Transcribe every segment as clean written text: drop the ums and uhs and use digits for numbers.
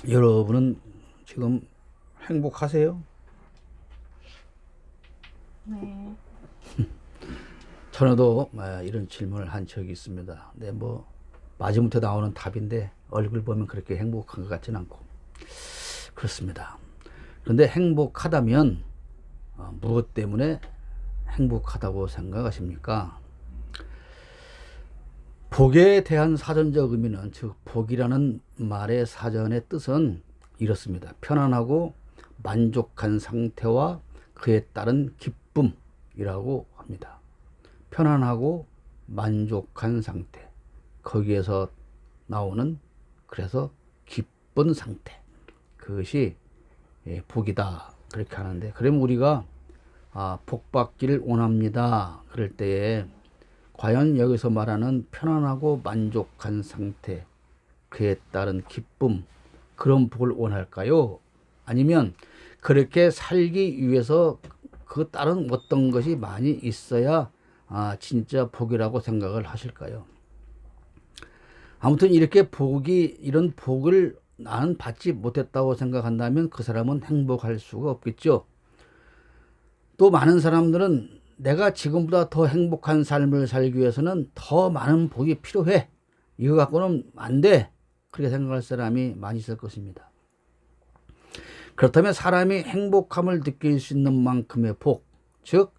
여러분은 지금 행복하세요? 네. 전에도 이런 질문을 한 적이 있습니다. 근데 마지못해 나오는 답인데 얼굴 보면 그렇게 행복한 것 같지는 않고 그렇습니다. 그런데 행복하다면 무엇 때문에 행복하다고 생각하십니까? 복에 대한 사전적 의미는, 즉 복이라는 말의 사전의 뜻은 이렇습니다. 편안하고 만족한 상태와 그에 따른 기쁨이라고 합니다. 편안하고 만족한 상태, 거기에서 나오는, 그래서 기쁜 상태, 그것이 복이다, 그렇게 하는데, 그러면 우리가 복 받기를 원합니다, 그럴 때에 과연 여기서 말하는 편안하고 만족한 상태, 그에 따른 기쁨, 그런 복을 원할까요? 아니면 그렇게 살기 위해서 그 다른 어떤 것이 많이 있어야 진짜 복이라고 생각을 하실까요? 아무튼 이런 복을 나는 받지 못했다고 생각한다면 그 사람은 행복할 수가 없겠죠. 또 많은 사람들은 내가 지금보다 더 행복한 삶을 살기 위해서는 더 많은 복이 필요해, 이거 갖고는 안 돼, 그렇게 생각할 사람이 많이 있을 것입니다. 그렇다면 사람이 행복함을 느낄 수 있는 만큼의 복, 즉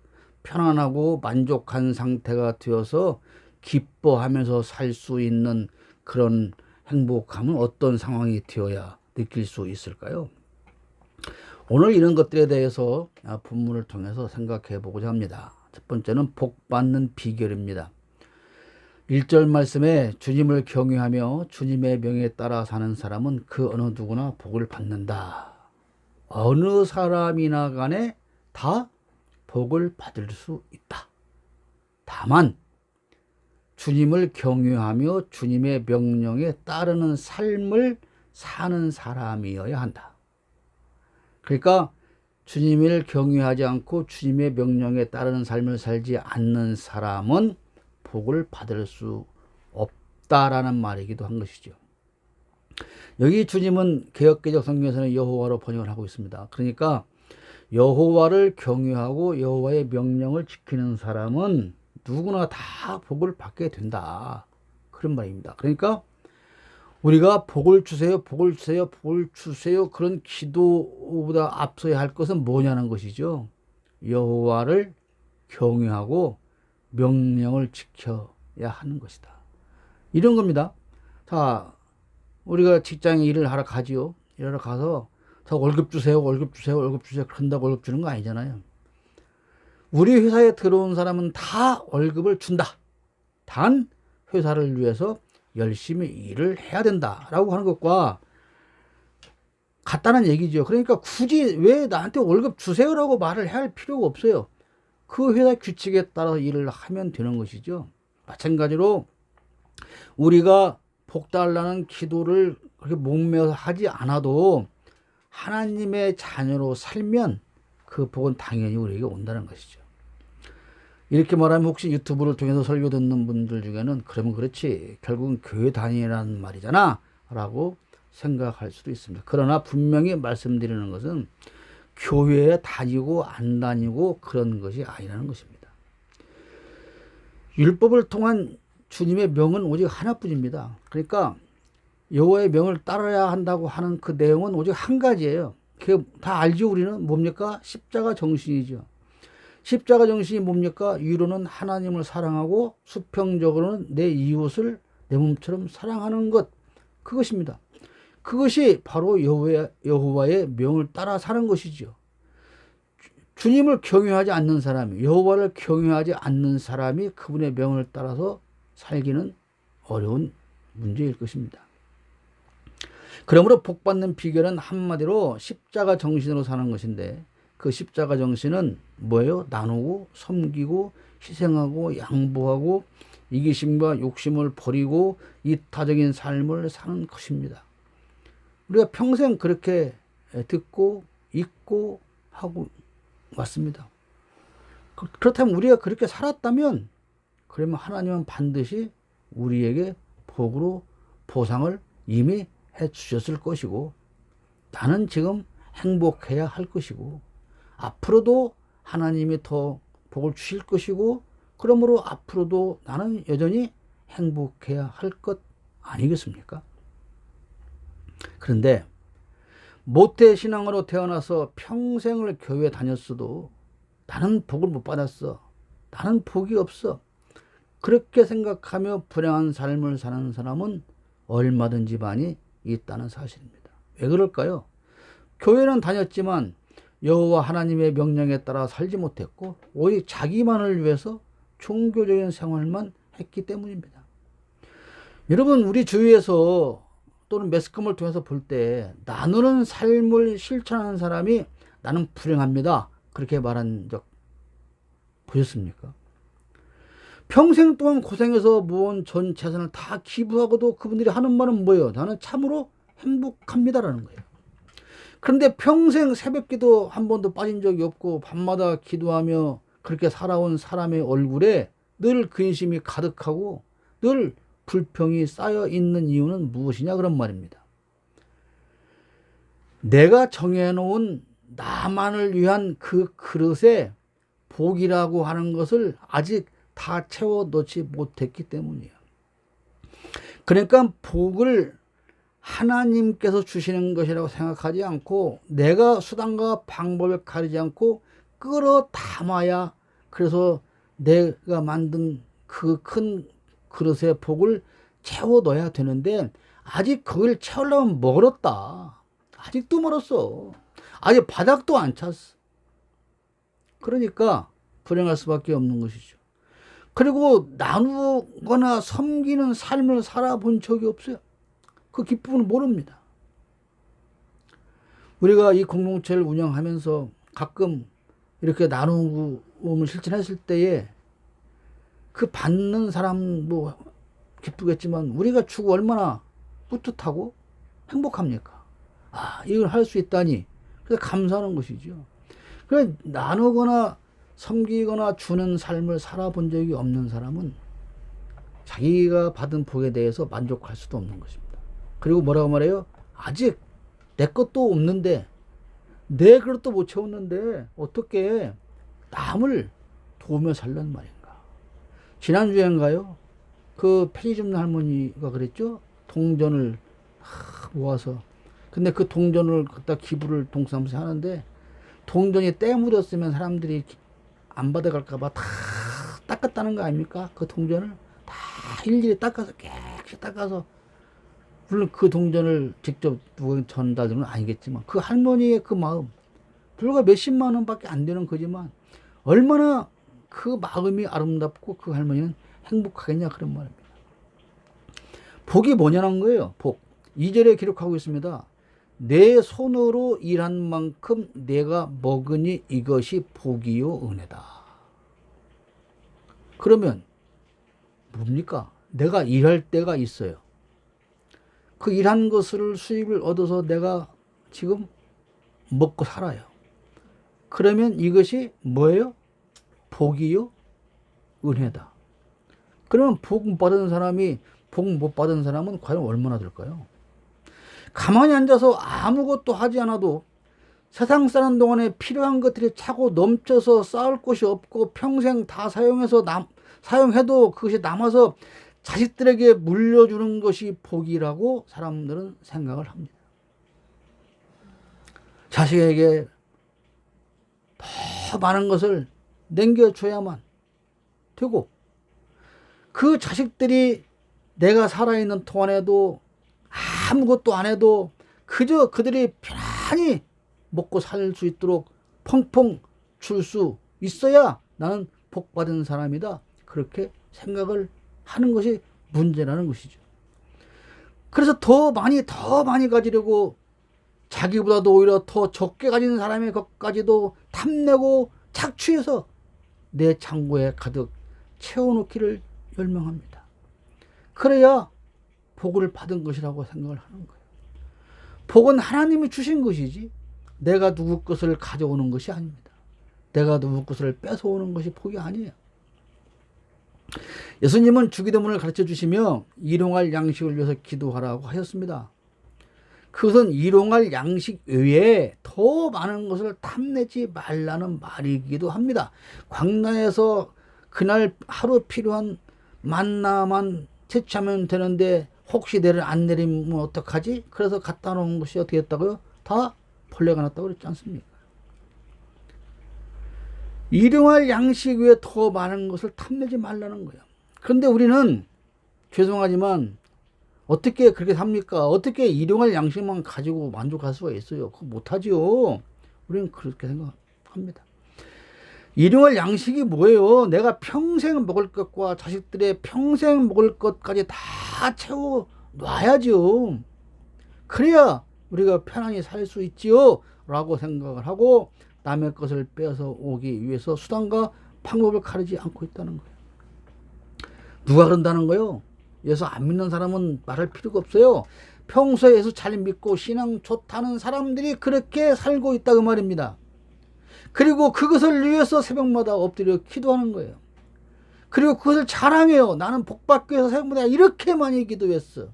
편안하고 만족한 상태가 되어서 기뻐하면서 살 수 있는 그런 행복함은 어떤 상황이 되어야 느낄 수 있을까요? 오늘 이런 것들에 대해서 본문을 통해서 생각해 보고자 합니다. 첫 번째는 복 받는 비결입니다. 1절 말씀에 주님을 경외하며 주님의 명에 따라 사는 사람은 그 어느 누구나 복을 받는다. 어느 사람이나 간에 다 복을 받을 수 있다. 다만 주님을 경외하며 주님의 명령에 따르는 삶을 사는 사람이어야 한다. 그러니까 주님을 경외하지 않고 주님의 명령에 따르는 삶을 살지 않는 사람은 복을 받을 수 없다라는 말이기도 한 것이죠. 여기 주님은 개역개정 성경에서는 여호와로 번역을 하고 있습니다. 그러니까 여호와를 경외하고 여호와의 명령을 지키는 사람은 누구나 다 복을 받게 된다, 그런 말입니다. 그러니까 우리가 복을 주세요, 복을 주세요, 복을 주세요, 그런 기도보다 앞서야 할 것은 뭐냐는 것이죠. 여호와를 경외하고 명령을 지켜야 하는 것이다, 이런 겁니다. 자, 우리가 직장에 일을 하러 가지요. 일하러 가서 더 월급 주세요, 월급 주세요, 월급 주세요, 그런다고 월급 주는 거 아니잖아요. 우리 회사에 들어온 사람은 다 월급을 준다. 단 회사를 위해서 열심히 일을 해야 된다라고 하는 것과 같다는 얘기죠. 그러니까 굳이 왜 나한테 월급 주세요라고 말을 해야 할 필요가 없어요. 그 회사 규칙에 따라서 일을 하면 되는 것이죠. 마찬가지로 우리가 복 달라는 기도를 그렇게 목매어서 하지 않아도 하나님의 자녀로 살면 그 복은 당연히 우리에게 온다는 것이죠. 이렇게 말하면 혹시 유튜브를 통해서 설교 듣는 분들 중에는 그러면 그렇지, 결국은 교회 다니라는 말이잖아 라고 생각할 수도 있습니다. 그러나 분명히 말씀드리는 것은 교회에 다니고 안 다니고 그런 것이 아니라는 것입니다. 율법을 통한 주님의 명은 오직 하나뿐입니다. 그러니까 여호와의 명을 따라야 한다고 하는 그 내용은 오직 한 가지예요. 그게 다 알죠. 우리는 뭡니까? 십자가 정신이죠. 십자가 정신이 뭡니까? 위로는 하나님을 사랑하고 수평적으로는 내 이웃을 내 몸처럼 사랑하는 것, 그것입니다. 그것이 바로 여호와의 명을 따라 사는 것이죠. 주님을 경외하지 않는 사람이, 여호와를 경외하지 않는 사람이 그분의 명을 따라서 살기는 어려운 문제일 것입니다. 그러므로 복받는 비결은 한마디로 십자가 정신으로 사는 것인데, 그 십자가 정신은 뭐예요? 나누고 섬기고 희생하고 양보하고 이기심과 욕심을 버리고 이타적인 삶을 사는 것입니다. 우리가 평생 그렇게 듣고 읽고 하고 왔습니다. 그렇다면 우리가 그렇게 살았다면, 그러면 하나님은 반드시 우리에게 복으로 보상을 이미 해 주셨을 것이고, 나는 지금 행복해야 할 것이고 앞으로도 하나님이 더 복을 주실 것이고 그러므로 앞으로도 나는 여전히 행복해야 할 것 아니겠습니까? 그런데 모태신앙으로 태어나서 평생을 교회 다녔어도 나는 복을 못 받았어. 나는 복이 없어. 그렇게 생각하며 불행한 삶을 사는 사람은 얼마든지 많이 있다는 사실입니다. 왜 그럴까요? 교회는 다녔지만 여호와 하나님의 명령에 따라 살지 못했고 오직 자기만을 위해서 종교적인 생활만 했기 때문입니다. 여러분, 우리 주위에서 또는 매스컴을 통해서 볼 때 나누는 삶을 실천하는 사람이 나는 불행합니다, 그렇게 말한 적 보셨습니까? 평생 동안 고생해서 모은 전 재산을 다 기부하고도 그분들이 하는 말은 뭐예요? 나는 참으로 행복합니다라는 거예요. 그런데 평생 새벽기도 한 번도 빠진 적이 없고 밤마다 기도하며 그렇게 살아온 사람의 얼굴에 늘 근심이 가득하고 늘 불평이 쌓여 있는 이유는 무엇이냐, 그런 말입니다. 내가 정해놓은 나만을 위한 그 그릇에 복이라고 하는 것을 아직 다 채워넣지 못했기 때문이에요. 그러니까 복을 하나님께서 주시는 것이라고 생각하지 않고 내가 수단과 방법을 가리지 않고 끌어 담아야, 그래서 내가 만든 그 큰 그릇의 복을 채워 넣어야 되는데 아직 그걸 채우려면 멀었다. 아직도 멀었어. 아직 바닥도 안 찼어. 그러니까 불행할 수밖에 없는 것이죠. 그리고 나누거나 섬기는 삶을 살아본 적이 없어요. 그 기쁨을 모릅니다. 우리가 이 공동체를 운영하면서 가끔 이렇게 나눔을 실천했을 때에 그 받는 사람도 기쁘겠지만 우리가 주고 얼마나 뿌듯하고 행복합니까? 아, 이걸 할 수 있다니. 그래서 감사하는 것이죠. 그래, 나누거나 섬기거나 주는 삶을 살아본 적이 없는 사람은 자기가 받은 복에 대해서 만족할 수도 없는 것입니다. 그리고 뭐라고 말해요? 아직 내 것도 없는데, 내 그릇도 못 채웠는데 어떻게 남을 도우며 살란 말인가. 지난주엔가요, 그 편의점 할머니가 그랬죠. 동전을 모아서, 근데 그 동전을 갖다 기부를 동사무소에 하는데 동전이 때 묻었으면 사람들이 안 받아갈까봐 다 닦았다는 거 아닙니까? 그 동전을 다 일일이 닦아서, 깨끗이 닦아서, 물론 그 동전을 직접 누구에게 전달되는 건 아니겠지만 그 할머니의 그 마음, 불과 몇십만 원밖에 안 되는 거지만 얼마나 그 마음이 아름답고 그 할머니는 행복하겠냐, 그런 말입니다. 복이 뭐냐는 거예요. 복. 2절에 기록하고 있습니다. 내 손으로 일한 만큼 내가 먹으니 이것이 복이요 은혜다. 그러면 뭡니까? 내가 일할 때가 있어요. 그 일한 것을 수입을 얻어서 내가 지금 먹고 살아요. 그러면 이것이 뭐예요? 복이요 은혜다. 그러면 복 받은 사람이 복 못 받은 사람은 과연 얼마나 될까요? 가만히 앉아서 아무것도 하지 않아도 세상 사는 동안에 필요한 것들이 차고 넘쳐서 쌓을 곳이 없고 평생 다 사용해도 그것이 남아서 자식들에게 물려주는 것이 복이라고 사람들은 생각을 합니다. 자식에게 더 많은 것을 남겨줘야만 되고, 그 자식들이 내가 살아있는 동안에도 아무것도 안 해도 그저 그들이 편안히 먹고 살 수 있도록 펑펑 줄 수 있어야 나는 복받은 사람이다, 그렇게 생각을 하는 것이 문제라는 것이죠. 그래서 더 많이 가지려고 자기보다도 오히려 더 적게 가진 사람의 것까지도 탐내고 착취해서 내 창고에 가득 채워놓기를 열망합니다. 그래야 복을 받은 것이라고 생각을 하는 거예요. 복은 하나님이 주신 것이지 내가 누구 것을 가져오는 것이 아닙니다. 내가 누구 것을 뺏어오는 것이 복이 아니에요. 예수님은 주기도문을 가르쳐 주시며 일용할 양식을 위해서 기도하라고 하셨습니다. 그것은 일용할 양식 외에 더 많은 것을 탐내지 말라는 말이기도 합니다. 광야에서 그날 하루 필요한 만나만 채취하면 되는데 혹시 내일 안 내리면 어떡하지? 그래서 갖다 놓은 것이 어떻게 됐다고요? 다 벌레가 났다고 그랬지 않습니까? 일용할 양식 외에 더 많은 것을 탐내지 말라는 거예요. 그런데 우리는 죄송하지만 어떻게 그렇게 삽니까? 어떻게 일용할 양식만 가지고 만족할 수가 있어요? 그거 못하지요. 우리는 그렇게 생각합니다. 일용할 양식이 뭐예요? 내가 평생 먹을 것과 자식들의 평생 먹을 것까지 다 채워 놔야죠. 그래야 우리가 편안히 살 수 있지요. 라고 생각을 하고 남의 것을 빼앗아 오기 위해서 수단과 방법을 가리지 않고 있다는 거예요. 누가 그런다는 거예요? 예수 안 믿는 사람은 말할 필요가 없어요. 평소에 예수 잘 믿고 신앙 좋다는 사람들이 그렇게 살고 있다 그 말입니다. 그리고 그것을 위해서 새벽마다 엎드려 기도하는 거예요. 그리고 그것을 자랑해요. 나는 복받기 위해서 새벽마다 이렇게 많이 기도했어.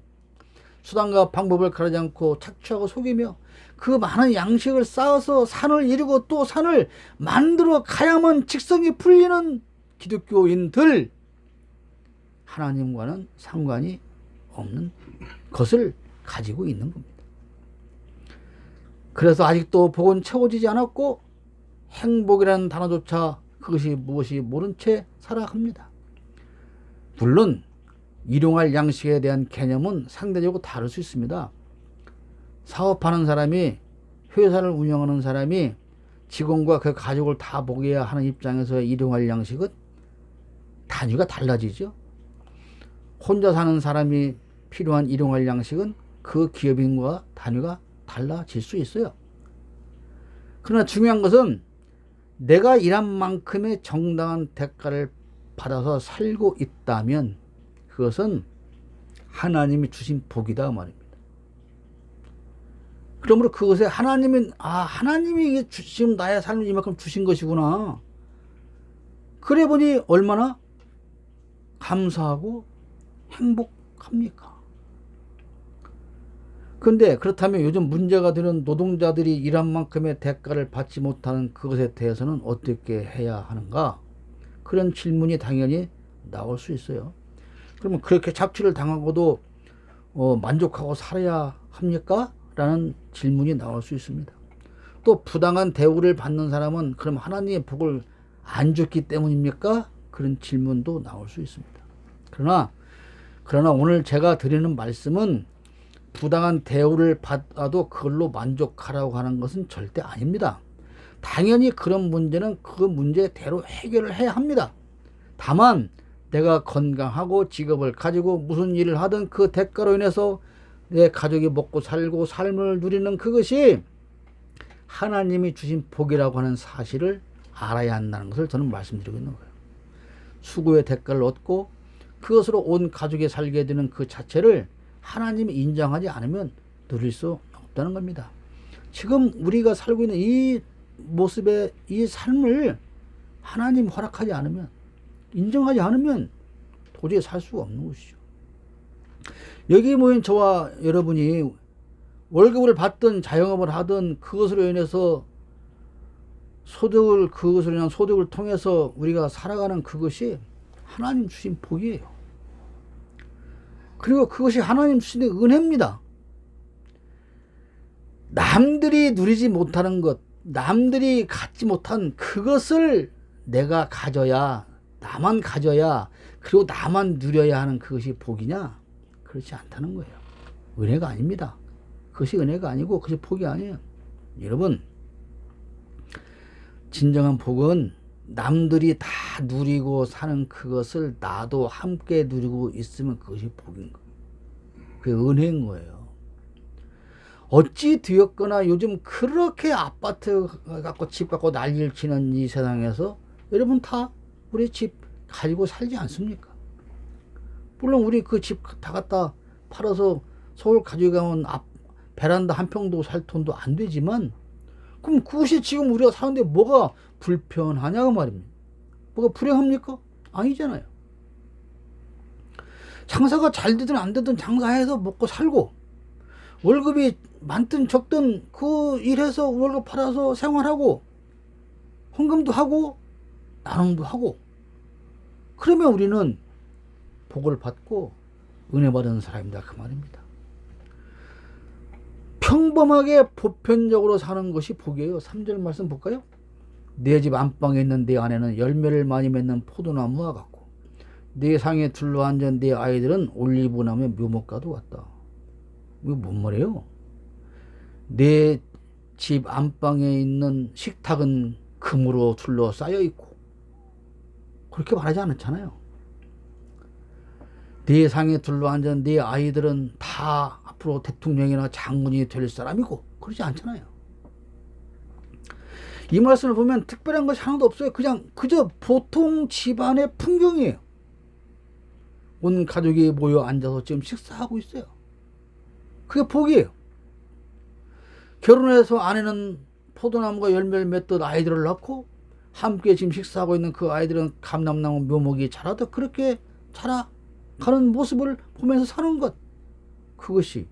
수단과 방법을 가리지 않고 착취하고 속이며 그 많은 양식을 쌓아서 산을 이루고 또 산을 만들어 가야만 직성이 풀리는 기독교인들, 하나님과는 상관이 없는 것을 가지고 있는 겁니다. 그래서 아직도 복은 채워지지 않았고 행복이라는 단어조차 그것이 무엇이 모른 채 살아갑니다. 물론 일용할 양식에 대한 개념은 상대적으로 다를 수 있습니다. 사업하는 사람이, 회사를 운영하는 사람이 직원과 그 가족을 다 먹여야 하는 입장에서 일용할 양식은 단위가 달라지죠. 혼자 사는 사람이 필요한 일용할 양식은 그 기업인과 단위가 달라질 수 있어요. 그러나 중요한 것은 내가 일한 만큼의 정당한 대가를 받아서 살고 있다면 그것은 하나님이 주신 복이다 말입니다. 그러므로 그것에 하나님이 지금 나의 삶을 이만큼 주신 것이구나. 그래 보니 얼마나 감사하고 행복합니까? 그런데 그렇다면 요즘 문제가 되는 노동자들이 일한 만큼의 대가를 받지 못하는 그것에 대해서는 어떻게 해야 하는가? 그런 질문이 당연히 나올 수 있어요. 그러면 그렇게 착취를 당하고도 만족하고 살아야 합니까? 라는 질문이 나올 수 있습니다. 또 부당한 대우를 받는 사람은 그럼 하나님의 복을 안 줬기 때문입니까? 그런 질문도 나올 수 있습니다. 그러나 오늘 제가 드리는 말씀은 부당한 대우를 받아도 그걸로 만족하라고 하는 것은 절대 아닙니다. 당연히 그런 문제는 그 문제대로 해결을 해야 합니다. 다만 내가 건강하고 직업을 가지고 무슨 일을 하든 그 대가로 인해서 내 가족이 먹고 살고 삶을 누리는 그것이 하나님이 주신 복이라고 하는 사실을 알아야 한다는 것을 저는 말씀드리고 있는 거예요. 수고의 대가를 얻고 그것으로 온 가족이 살게 되는 그 자체를 하나님이 인정하지 않으면 누릴 수 없다는 겁니다. 지금 우리가 살고 있는 이 모습의 이 삶을 하나님 허락하지 않으면, 인정하지 않으면 도저히 살 수가 없는 것이죠. 여기 모인 저와 여러분이 월급을 받든 자영업을 하든 그것으로 인해서 그것으로 인한 소득을 통해서 우리가 살아가는 그것이 하나님 주신 복이에요. 그리고 그것이 하나님 주신 은혜입니다. 남들이 누리지 못하는 것, 남들이 갖지 못한 그것을 내가 가져야, 나만 가져야, 그리고 나만 누려야 하는 그것이 복이냐? 그렇지 않다는 거예요. 은혜가 아닙니다. 그것이 은혜가 아니고 그것이 복이 아니에요. 여러분, 진정한 복은 남들이 다 누리고 사는 그것을 나도 함께 누리고 있으면 그것이 복인 거예요. 그게 은혜인 거예요. 어찌 되었거나 요즘 그렇게 아파트 갖고 집 갖고 난리를 치는 이 세상에서 여러분 다 우리 집 가지고 살지 않습니까? 물론 우리 그 집 다 갖다 팔아서 서울 가져가면 베란다 한 평도 살 돈도 안 되지만, 그럼 그것이 지금 우리가 사는데 뭐가 불편하냐고 말입니다. 뭐가 불행합니까? 아니잖아요. 장사가 잘 되든 안 되든 장사해서 먹고 살고, 월급이 많든 적든 그 일해서 월급 받아서 생활하고 헌금도 하고 나눔도 하고, 그러면 우리는 복을 받고 은혜 받은 사람이다 그 말입니다. 평범하게 보편적으로 사는 것이 복이에요. 3절 말씀 볼까요? 내 집 안방에 있는 내 아내는 열매를 많이 맺는 포도나무와 같고 내 상에 둘러앉은 내 아이들은 올리브나무의 묘목과도 같다. 이거 뭔 말이에요? 내 집 안방에 있는 식탁은 금으로 둘러싸여 있고, 그렇게 말하지 않았잖아요. 내 상에 둘러앉은 네 아이들은 다 앞으로 대통령이나 장군이 될 사람이고, 그러지 않잖아요. 이 말씀을 보면 특별한 것이 하나도 없어요. 그저 보통 집안의 풍경이에요. 온 가족이 모여 앉아서 지금 식사하고 있어요. 그게 복이에요. 결혼해서 아내는 포도나무가 열매를 맺듯 아이들을 낳고 함께 지금 식사하고 있는 그 아이들은 감람나무 묘목이 자라듯 그렇게 자라가는 모습을 보면서 사는 것, 그것이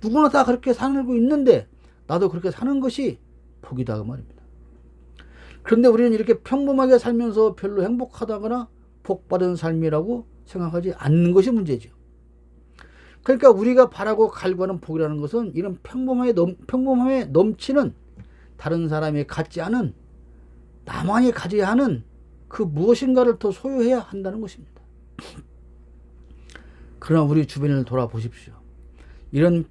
누구나 다 그렇게 살고 있는데 나도 그렇게 사는 것이 복이다 그 말입니다. 그런데 우리는 이렇게 평범하게 살면서 별로 행복하다거나 복받은 삶이라고 생각하지 않는 것이 문제죠. 그러니까 우리가 바라고 갈구하는 복이라는 것은 이런 평범함에 넘치는, 다른 사람이 갖지 않은, 나만이 가져야 하는 그 무엇인가를 더 소유해야 한다는 것입니다. 그러나 우리 주변을 돌아보십시오. 이런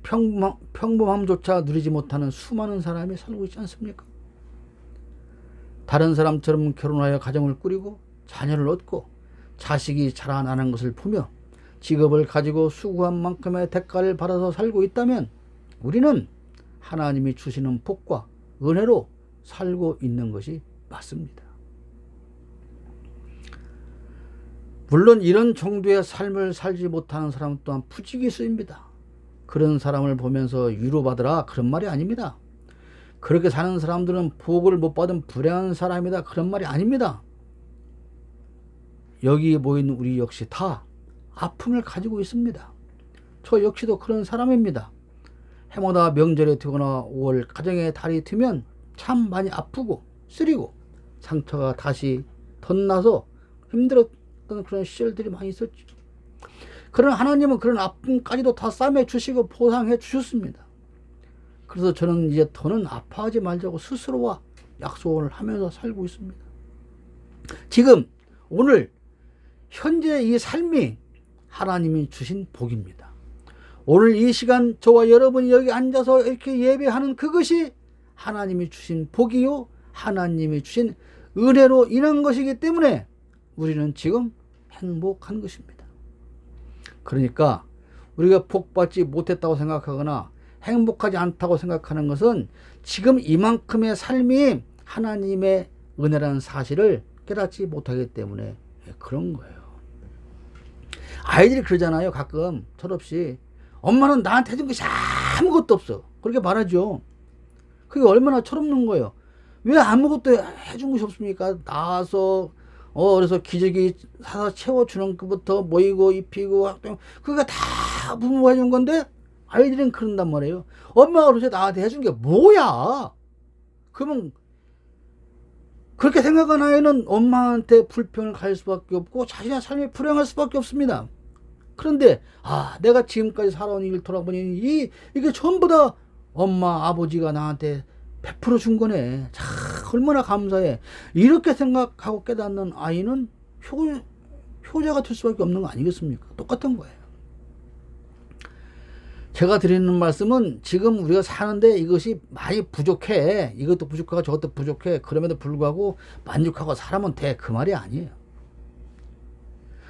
평범함조차 누리지 못하는 수많은 사람이 살고 있지 않습니까? 다른 사람처럼 결혼하여 가정을 꾸리고 자녀를 얻고 자식이 자라나는 것을 보며 직업을 가지고 수고한 만큼의 대가를 받아서 살고 있다면 우리는 하나님이 주시는 복과 은혜로 살고 있는 것이 맞습니다. 물론 이런 정도의 삶을 살지 못하는 사람 또한 부지기 수입니다. 그런 사람을 보면서 위로받으라 그런 말이 아닙니다. 그렇게 사는 사람들은 복을 못 받은 불행한 사람이다 그런 말이 아닙니다. 여기 모인 우리 역시 다 아픔을 가지고 있습니다. 저 역시도 그런 사람입니다. 해마다 명절이 되거나 5월 가정의 달이 되면 참 많이 아프고 쓰리고 상처가 다시 덧나서 힘들었던 그런 시절들이 많이 있었죠. 그러나 하나님은 그런 아픔까지도 다 싸매 주시고 보상해 주셨습니다. 그래서 저는 이제 더는 아파하지 말자고 스스로와 약속을 하면서 살고 있습니다. 지금 오늘 현재 이 삶이 하나님이 주신 복입니다. 오늘 이 시간 저와 여러분이 여기 앉아서 이렇게 예배하는 그것이 하나님이 주신 복이요 하나님이 주신 은혜로 인한 것이기 때문에 우리는 지금 행복한 것입니다. 그러니까 우리가 복받지 못했다고 생각하거나 행복하지 않다고 생각하는 것은 지금 이만큼의 삶이 하나님의 은혜라는 사실을 깨닫지 못하기 때문에 그런 거예요. 아이들이 그러잖아요. 가끔 철없이 엄마는 나한테 해준 것이 아무것도 없어, 그렇게 말하죠. 그게 얼마나 철없는 거예요. 왜 아무것도 해준 것이 없습니까? 나와서 그래서 기저귀 사서 채워주는 것부터 모이고 입히고 그게 다 부모가 해준 건데 아이들은 그런단 말이에요. 엄마가 그래서 나한테 해준 게 뭐야? 그러면 그렇게 생각한 아이는 엄마한테 불평을 가할 수밖에 없고 자신의 삶이 불행할 수밖에 없습니다. 그런데 내가 지금까지 살아온 일 돌아보니 이게 전부 다 엄마 아버지가 나한테 베풀어 준 거네. 참 얼마나 감사해. 이렇게 생각하고 깨닫는 아이는 효자가 될 수밖에 없는 거 아니겠습니까? 똑같은 거예요. 제가 드리는 말씀은 지금 우리가 사는데 이것이 많이 부족해, 이것도 부족하고 저것도 부족해, 그럼에도 불구하고 만족하고 살아면 돼, 그 말이 아니에요.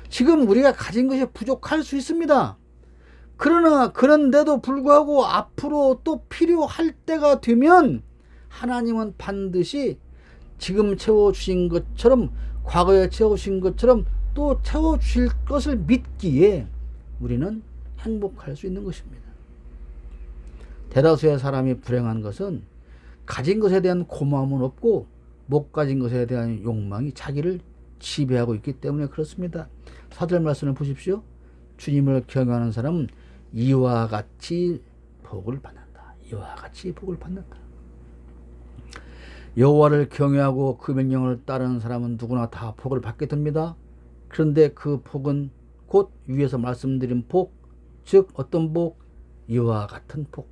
지금 우리가 가진 것이 부족할 수 있습니다. 그러나 그런데도 불구하고 앞으로 또 필요할 때가 되면 하나님은 반드시 지금 채워주신 것처럼, 과거에 채워주신 것처럼 또 채워주실 것을 믿기에 우리는 행복할 수 있는 것입니다. 대다수의 사람이 불행한 것은 가진 것에 대한 고마움은 없고 못 가진 것에 대한 욕망이 자기를 지배하고 있기 때문에 그렇습니다. 4절 말씀을 보십시오. 주님을 경외하는 사람은 이와 같이 복을 받는다. 이와 같이 복을 받는다. 여호와를 경외하고 그 명령을 따르는 사람은 누구나 다 복을 받게 됩니다. 그런데 그 복은 곧 위에서 말씀드린 복, 즉 어떤 복? 이와 같은 복.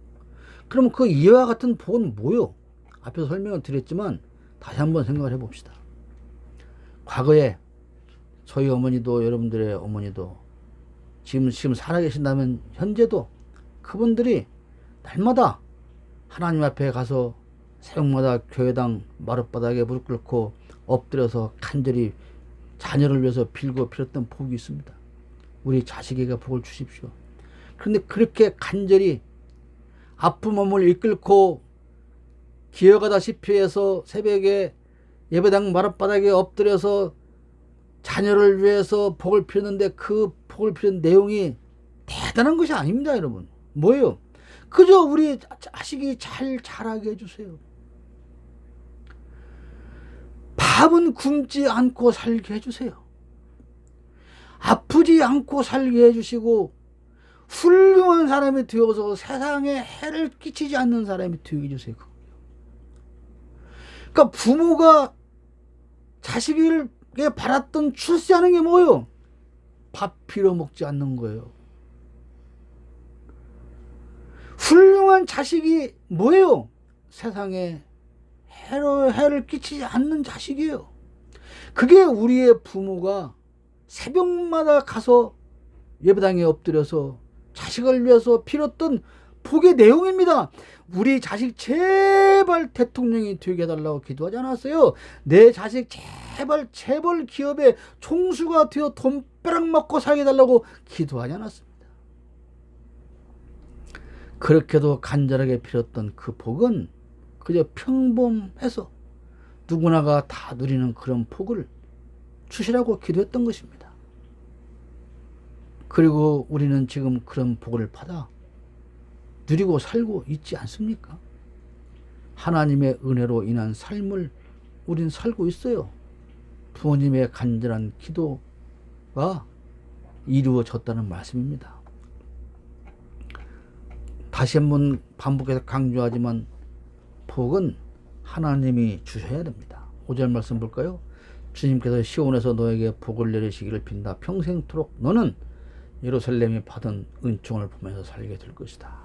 그럼 그 이와 같은 복은 뭐요? 앞에서 설명을 드렸지만 다시 한번 생각을 해봅시다. 과거에 저희 어머니도 여러분들의 어머니도 지금 살아계신다면 현재도 그분들이 날마다 하나님 앞에 가서 새벽마다 교회당 마룻바닥에 무릎 꿇고 엎드려서 간절히 자녀를 위해서 빌고 빌었던 복이 있습니다. 우리 자식에게 복을 주십시오. 그런데 그렇게 간절히 아픈 몸을 이끌고 기어가다시피 해서 새벽에 예배당 마룻바닥에 엎드려서 자녀를 위해서 복을 빌었는데 그 복을 빌은 내용이 대단한 것이 아닙니다, 여러분. 뭐예요? 그저 우리 자식이 잘 자라게 해주세요. 밥은 굶지 않고 살게 해주세요. 아프지 않고 살게 해주시고 훌륭한 사람이 되어서 세상에 해를 끼치지 않는 사람이 되게 해주세요. 그러니까 부모가 자식에게 바랐던 출세하는 게 뭐예요? 밥 빌어먹지 않는 거예요. 훌륭한 자식이 뭐예요? 세상에 해를 끼치지 않는 자식이에요. 그게 우리의 부모가 새벽마다 가서 예배당에 엎드려서 자식을 위해서 빌었던 복의 내용입니다. 우리 자식 제발 대통령이 되게 해달라고 기도하지 않았어요? 내 자식 제발 재벌 기업의 총수가 되어 돈벼락 먹고 살게 해달라고 기도하지 않았습니다. 그렇게도 간절하게 빌었던 그 복은 그저 평범해서 누구나가 다 누리는 그런 복을 주시라고 기도했던 것입니다. 그리고 우리는 지금 그런 복을 받아 누리고 살고 있지 않습니까? 하나님의 은혜로 인한 삶을 우린 살고 있어요. 부모님의 간절한 기도가 이루어졌다는 말씀입니다. 다시 한번 반복해서 강조하지만 복은 하나님이 주셔야 됩니다. 5절 말씀 볼까요? 주님께서 시온에서 너에게 복을 내리시기를 빈다. 평생토록 너는 예루살렘이 받은 은총을 보면서 살게 될 것이다.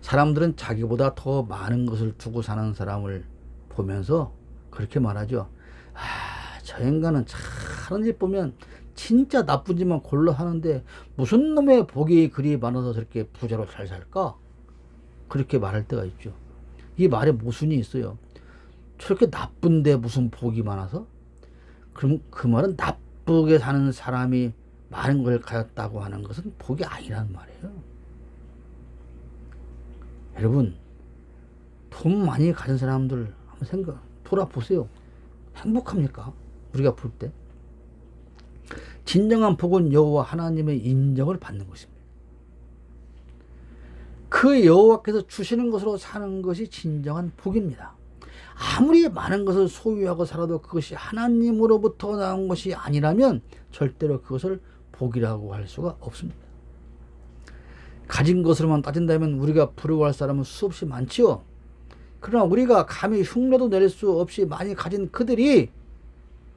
사람들은 자기보다 더 많은 것을 두고 사는 사람을 보면서 그렇게 말하죠. 저 인간은 하는 짓 보면 진짜 나쁜 짓만 골라 하는데 무슨 놈의 복이 그리 많아서 저렇게 부자로 잘 살까? 그렇게 말할 때가 있죠. 이 말에 모순이 있어요. 저렇게 나쁜데 무슨 복이 많아서? 그럼 그 말은 나쁘게 사는 사람이 많은 걸 가졌다고 하는 것은 복이 아니란 말이에요. 여러분, 돈 많이 가진 사람들 한번 돌아보세요. 행복합니까? 우리가 볼 때. 진정한 복은 여호와 하나님의 인정을 받는 것입니다. 그 여호와께서 주시는 것으로 사는 것이 진정한 복입니다. 아무리 많은 것을 소유하고 살아도 그것이 하나님으로부터 나온 것이 아니라면 절대로 그것을 복이라고 할 수가 없습니다. 가진 것으로만 따진다면 우리가 부러워할 사람은 수없이 많지요. 그러나 우리가 감히 흉내도 낼 수 없이 많이 가진 그들이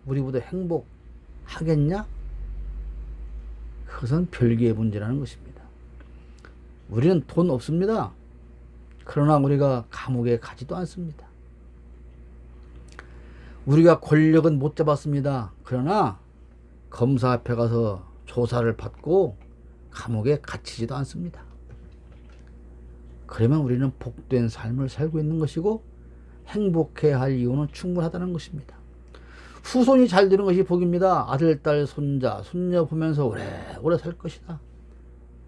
우리보다 행복하겠냐? 그것은 별개의 문제라는 것입니다. 우리는 돈 없습니다. 그러나 우리가 감옥에 가지도 않습니다. 우리가 권력은 못 잡았습니다. 그러나 검사 앞에 가서 조사를 받고 감옥에 갇히지도 않습니다. 그러면 우리는 복된 삶을 살고 있는 것이고 행복해야 할 이유는 충분하다는 것입니다. 후손이 잘 되는 것이 복입니다. 아들, 딸, 손자, 손녀 보면서 오래오래 살 것이다.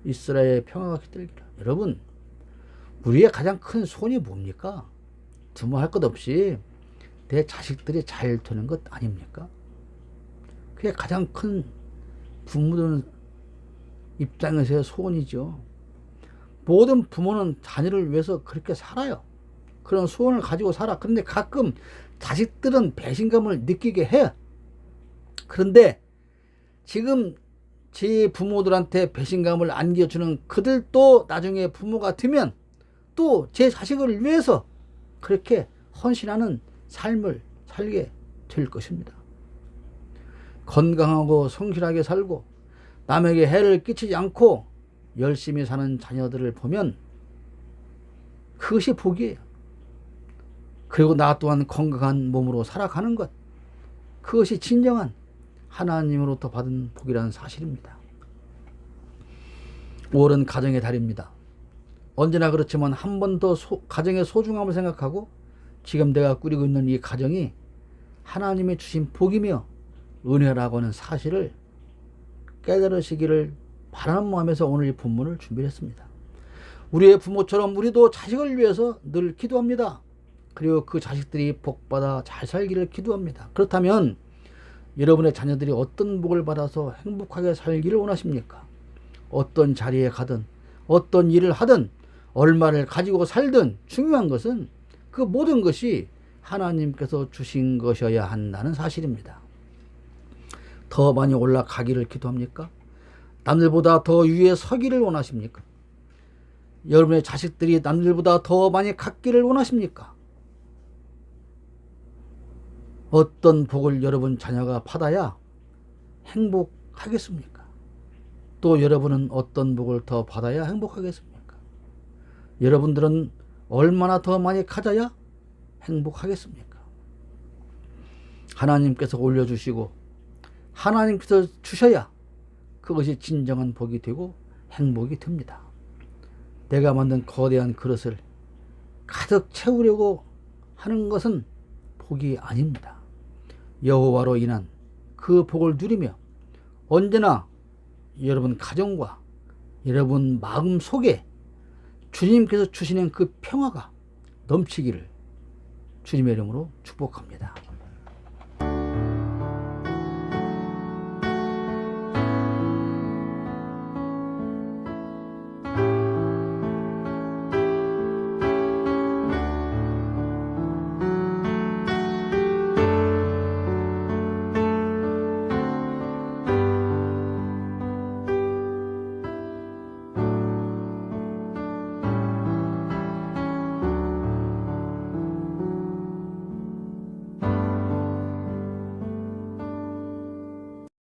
이스라엘의 평화가 깃들기를. 여러분, 우리의 가장 큰 소원이 뭡니까? 두모할 것 없이 내 자식들이 잘 되는 것 아닙니까? 그게 가장 큰 부모들 입장에서의 소원이죠. 모든 부모는 자녀를 위해서 그렇게 살아요. 그런 소원을 가지고 살아. 그런데 가끔 자식들은 배신감을 느끼게 해. 그런데 지금 제 부모들한테 배신감을 안겨주는 그들도 나중에 부모가 되면 또 제 자식을 위해서 그렇게 헌신하는 삶을 살게 될 것입니다. 건강하고 성실하게 살고 남에게 해를 끼치지 않고 열심히 사는 자녀들을 보면 그것이 복이에요. 그리고 나 또한 건강한 몸으로 살아가는 것, 그것이 진정한 하나님으로부터 받은 복이라는 사실입니다. 5월은 가정의 달입니다. 언제나 그렇지만 한 번 더 가정의 소중함을 생각하고 지금 내가 꾸리고 있는 이 가정이 하나님의 주신 복이며 은혜라고 하는 사실을 깨달으시기를 바라는 마음에서 오늘 이 본문을 준비했습니다. 우리의 부모처럼 우리도 자식을 위해서 늘 기도합니다. 그리고 그 자식들이 복받아 잘 살기를 기도합니다. 그렇다면 여러분의 자녀들이 어떤 복을 받아서 행복하게 살기를 원하십니까? 어떤 자리에 가든 어떤 일을 하든 얼마를 가지고 살든 중요한 것은 그 모든 것이 하나님께서 주신 것이어야 한다는 사실입니다. 더 많이 올라가기를 기도합니까? 남들보다 더 위에 서기를 원하십니까? 여러분의 자식들이 남들보다 더 많이 갖기를 원하십니까? 어떤 복을 여러분 자녀가 받아야 행복하겠습니까? 또 여러분은 어떤 복을 더 받아야 행복하겠습니까? 여러분들은 얼마나 더 많이 가져야 행복하겠습니까? 하나님께서 올려주시고 하나님께서 주셔야 그것이 진정한 복이 되고 행복이 됩니다. 내가 만든 거대한 그릇을 가득 채우려고 하는 것은 복이 아닙니다. 여호와로 인한 그 복을 누리며 언제나 여러분 가정과 여러분 마음 속에 주님께서 주시는 그 평화가 넘치기를 주님의 이름으로 축복합니다.